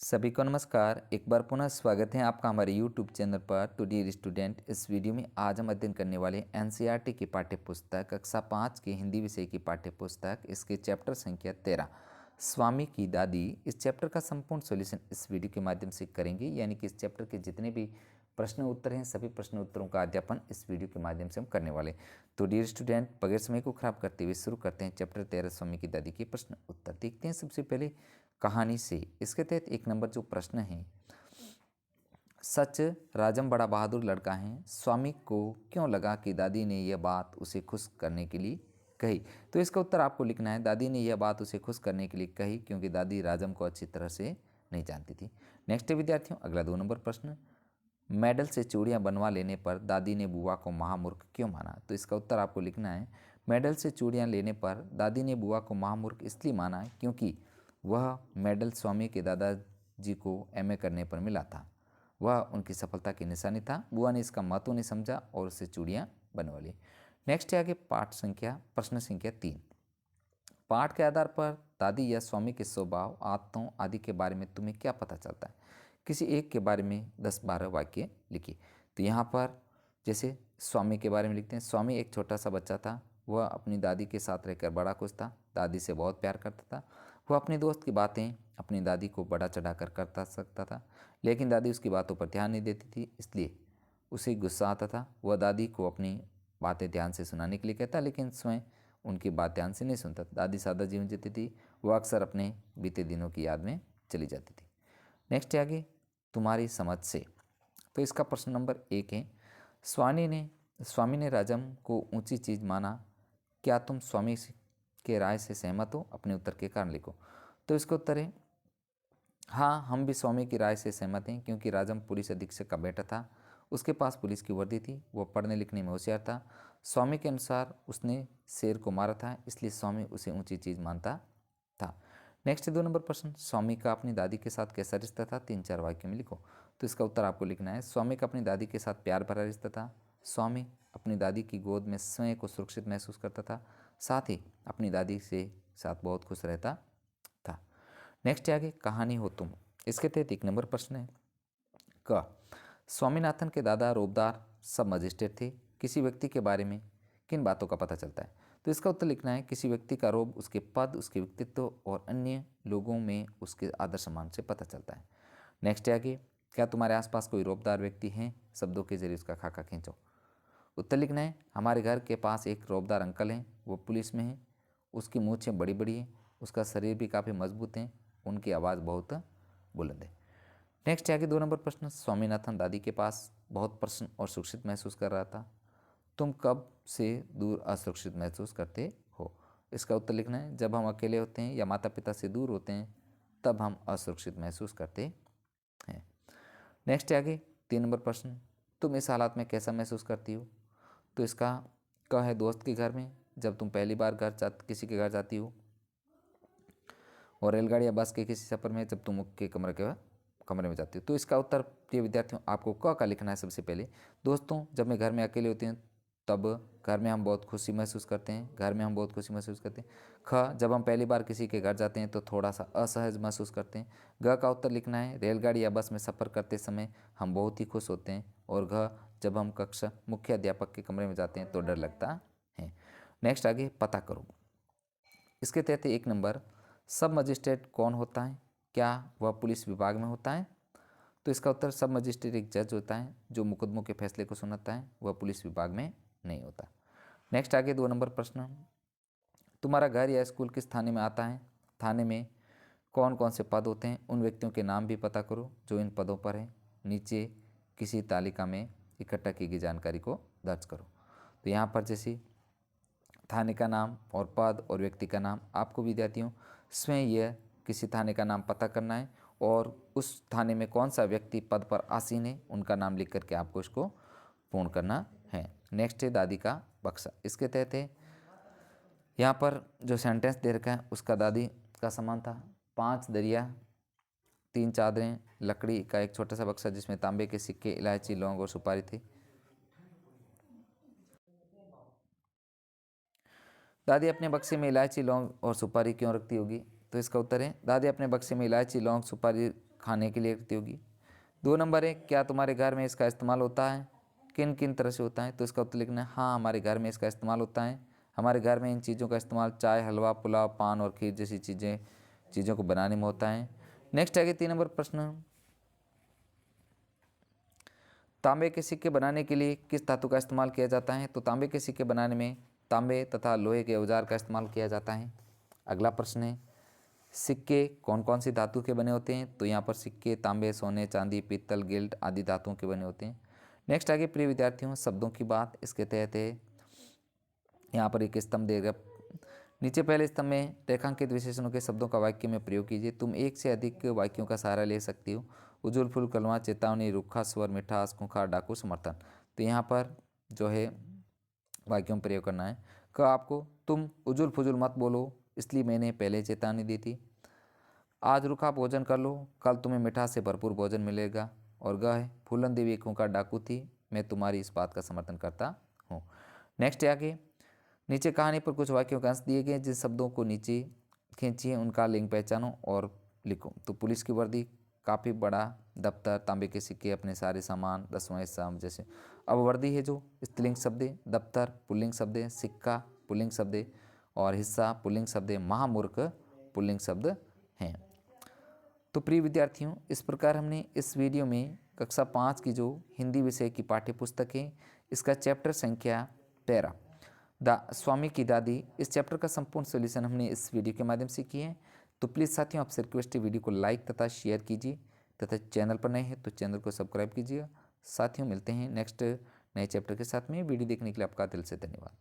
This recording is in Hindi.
सभी को नमस्कार। एक बार पुनः स्वागत है आपका हमारे YouTube चैनल पर टू डियर स्टूडेंट। इस वीडियो में आज हम अध्ययन करने वाले हैं NCERT की पाठ्य पुस्तक कक्षा 5 की हिंदी विषय की पाठ्य पुस्तक, इसके चैप्टर संख्या 13 स्वामी की दादी। इस चैप्टर का संपूर्ण सॉल्यूशन इस वीडियो के माध्यम से करेंगे, यानी कि इस चैप्टर के जितने भी प्रश्न उत्तर हैं सभी प्रश्न उत्तरों का अध्यापन इस वीडियो के माध्यम से हम करने वाले। तो डियर स्टूडेंट, बगैर समय को खराब करते हुए शुरू करते हैं चैप्टर 13 स्वामी की दादी के प्रश्न उत्तर। देखते हैं सबसे पहले कहानी से। इसके तहत एक नंबर जो प्रश्न है, सच राजम बड़ा बहादुर लड़का है, स्वामी को क्यों लगा कि दादी ने यह बात उसे खुश करने के लिए कही। तो इसका उत्तर आपको लिखना है, दादी ने यह बात उसे खुश करने के लिए कही क्योंकि दादी राजम को अच्छी तरह से नहीं जानती थी। नेक्स्ट विद्यार्थियों, अगला 2 नंबर प्रश्न, मेडल से चूड़ियाँ बनवा लेने पर दादी ने बुआ को महामूर्ख क्यों माना। तो इसका उत्तर आपको लिखना है, मेडल से चूड़ियाँ लेने पर दादी ने बुआ को महामूर्ख इसलिए माना क्योंकि वह मेडल स्वामी के दादाजी को एमए करने पर मिला था। वह उनकी सफलता की निशानी था। बुआ ने इसका महत्व नहीं समझा और उससे चूड़ियाँ बनवा ली। नेक्स्ट है आगे प्रश्न संख्या 3। पाठ के आधार पर दादी या स्वामी के स्वभाव, आदतों आदि के बारे में तुम्हें क्या पता चलता है। किसी एक के बारे में 10-12 वाक्य लिखिए। तो यहाँ पर जैसे स्वामी के बारे में लिखते हैं, स्वामी एक छोटा सा बच्चा था। वह अपनी दादी के साथ रहकर बड़ा खुश था। दादी से बहुत प्यार करता था। वह अपने दोस्त की बातें अपनी दादी को बड़ा चढ़ाकर करता सकता था, लेकिन दादी उसकी बातों पर ध्यान नहीं देती थी, इसलिए उसे गुस्सा आता था। वह दादी को अपनी बातें ध्यान से सुनाने के लिए कहता, लेकिन स्वयं उनकी बात ध्यान से नहीं सुनता। दादी सादा जीवन जीती थी। वह अक्सर अपने बीते दिनों की याद में चली जाती थी। नेक्स्ट है आगे, तुम्हारी समझ से। तो इसका प्रश्न नंबर 1 है, स्वामी ने राजम को ऊंची चीज़ माना। क्या तुम स्वामी के राय से सहमत हो। अपने उत्तर के कारण लिखो। तो इसका उत्तर है, हाँ, हम भी स्वामी की राय से सहमत हैं क्योंकि राजम पुलिस अधीक्षक का बेटा था। उसके पास पुलिस की वर्दी थी। वह पढ़ने लिखने में होशियार था। स्वामी के अनुसार उसने शेर को मारा था, इसलिए स्वामी उसे ऊंची चीज़ मानता था। नेक्स्ट 2 नंबर प्रश्न, स्वामी का अपनी दादी के साथ कैसा रिश्ता था। 3-4 वाक्य में लिखो। तो इसका उत्तर आपको लिखना है, स्वामी का अपनी दादी के साथ प्यार भरा रिश्ता था। स्वामी अपनी दादी की गोद में स्वयं को सुरक्षित महसूस करता था, साथ ही अपनी दादी से साथ बहुत खुश रहता था। नेक्स्ट आगे, कहानी हो तुम। इसके तहत 1 नंबर प्रश्न है, क स्वामीनाथन के दादा रोबदार सब मजिस्ट्रेट थे। किसी व्यक्ति के बारे में किन बातों का पता चलता है। तो इसका उत्तर लिखना है, किसी व्यक्ति का रोब उसके पद, उसके व्यक्तित्व और अन्य लोगों में उसके आदर सम्मान से पता चलता है। नेक्स्ट आगे, क्या तुम्हारे आसपास कोई रोबदार व्यक्ति है। शब्दों के जरिए उसका खाका खींचो। उत्तर लिखना है, हमारे घर के पास एक रोबदार अंकल हैं। वो पुलिस में हैं। उसकी मूंछें बड़ी बड़ी हैं। उसका शरीर भी काफ़ी मजबूत है। उनकी आवाज़ बहुत बुलंद है। नेक्स्ट आगे 2 नंबर प्रश्न, स्वामीनाथन दादी के पास बहुत प्रसन्न और सुरक्षित महसूस कर रहा था। तुम कब से दूर असुरक्षित महसूस करते हो। इसका उत्तर लिखना है, जब हम अकेले होते हैं या माता पिता से दूर होते हैं तब हम असुरक्षित महसूस करते हैं। नेक्स्ट आगे 3 नंबर प्रश्न, तुम इस हालात में कैसा महसूस करती हो। तो इसका क है दोस्त के घर में, जब तुम पहली बार किसी के घर जाती हो, और रेलगाड़ी या बस के किसी सफ़र में जब तुम के कमरे में जाती हो। तो इसका उत्तर प्रिय विद्यार्थियों आपको क का लिखना है। सबसे पहले, दोस्तों जब मैं घर में अकेले होती हैं तब घर में हम बहुत खुशी महसूस करते हैं। घर में हम बहुत खुशी महसूस करते हैं। ख, जब हम पहली बार किसी के घर जाते हैं तो थोड़ा सा असहज महसूस करते हैं। ग का उत्तर लिखना है, रेलगाड़ी या बस में सफ़र करते समय हम बहुत ही खुश होते हैं। और घ, जब हम कक्षा मुख्य अध्यापक के कमरे में जाते हैं तो डर लगता है। नेक्स्ट आगे, पता करो। इसके तहत 1 नंबर, सब मजिस्ट्रेट कौन होता है। क्या वह पुलिस विभाग में होता है। तो इसका उत्तर, सब मजिस्ट्रेट एक जज होता है जो मुकदमों के फैसले को सुनाता है। वह पुलिस विभाग में नहीं होता। नेक्स्ट आगे 2 नंबर प्रश्न, तुम्हारा घर या स्कूल किस थाने में आता है। थाने में कौन कौन से पद होते हैं। उन व्यक्तियों के नाम भी पता करो जो इन पदों पर हैं। नीचे किसी तालिका में इकट्ठा की गई जानकारी को दर्ज करो। तो यहाँ पर जैसे थाने का नाम और पद और व्यक्ति का नाम, आपको विद्यार्थियों स्वयं यह किसी थाने का नाम पता करना है और उस थाने में कौन सा व्यक्ति पद पर आसीन है उनका नाम लिख करके आपको इसको पूर्ण करना है। नेक्स्ट है दादी का बक्सा। इसके तहत है, यहाँ पर जो सेंटेंस दे रखा है उसका दादी का समान था। 5 दरिया, 3 चादरें, लकड़ी का एक छोटा सा बक्सा जिसमें तांबे के सिक्के, इलायची, लौंग और सुपारी थी। दादी अपने बक्से में इलायची, लौंग और सुपारी क्यों रखती होगी। तो इसका उत्तर है, दादी अपने बक्से में इलायची, लौंग, सुपारी खाने के लिए आकृति होगी। 2 नंबर है, क्या तुम्हारे घर में इसका इस्तेमाल होता है, किन किन तरह से होता है, तो इसका उत्तर लिखना है हाँ हमारे घर में इसका इस्तेमाल होता है। हमारे घर में इन चीज़ों का इस्तेमाल चाय, हलवा, पुलाव, पान और खीर जैसी चीज़ों को बनाने में होता है। नेक्स्ट आगे 3 नंबर प्रश्न, तांबे के सिक्के बनाने के लिए किस धातु का इस्तेमाल किया जाता है, तो तांबे के सिक्के बनाने में तांबे तथा लोहे के औजार का इस्तेमाल किया जाता है। अगला प्रश्न है, सिक्के कौन कौन सी धातु के बने होते हैं, तो यहाँ पर सिक्के तांबे, सोने, चांदी, पीतल, गिल्ड आदि धातुओं के बने होते हैं। नेक्स्ट आगे प्रिय विद्यार्थियों, शब्दों की बात, इसके तहत है यहाँ पर एक स्तंभ देगा। नीचे पहले स्तंभ में रेखांकित विशेषणों के शब्दों का वाक्य में प्रयोग कीजिए। तुम एक से अधिक वाक्यों का सहारा ले सकती हो। उज्ज्वल फूल, कलवा, चेतावनी, रूखा स्वर, मिठास, खूंखार, डाकू, समर्थन। तो यहाँ पर जो है वाक्यों में प्रयोग करना है। क आपको, तुम उजुल फुजुल मत बोलो इसलिए मैंने पहले चेतावनी दी थी। आज रूखा भोजन कर लो, कल तुम्हें मिठास से भरपूर भोजन मिलेगा। और ग है, फूलन देवी एक खूंखार डाकू थी, मैं तुम्हारी इस बात का समर्थन करता हूँ। नेक्स्ट है आगे, नीचे कहानी पर कुछ वाक्यों के अंश दिए गए, जिन शब्दों को नीचे खींचिए उनका लिंग पहचानो और लिखो। तो पुलिस की वर्दी, काफ़ी बड़ा दफ्तर, तांबे के सिक्के, अपने सारे सामान, 10वां हिस्सा जैसे। अब वर्दी है जो स्त्रीलिंग शब्द है, दफ्तर पुल्लिंग शब्द है, सिक्का पुल्लिंग शब्द है और हिस्सा पुल्लिंग शब्द है, महामूर्ख पुल्लिंग शब्द हैं। तो प्रिय विद्यार्थियों, इस प्रकार हमने इस वीडियो में कक्षा 5 की जो हिंदी विषय की पाठ्य पुस्तक है, इसका चैप्टर संख्या 13 स्वामी की दादी, इस चैप्टर का संपूर्ण सॉल्यूशन हमने इस वीडियो के माध्यम से किए हैं। तो प्लीज़ साथियों, आपसे रिक्वेस्ट है वीडियो को लाइक तथा शेयर कीजिए तथा चैनल पर नए हैं तो चैनल को सब्सक्राइब कीजिए। साथियों, मिलते हैं नेक्स्ट नए चैप्टर के साथ में। वीडियो देखने के लिए आपका दिल से धन्यवाद।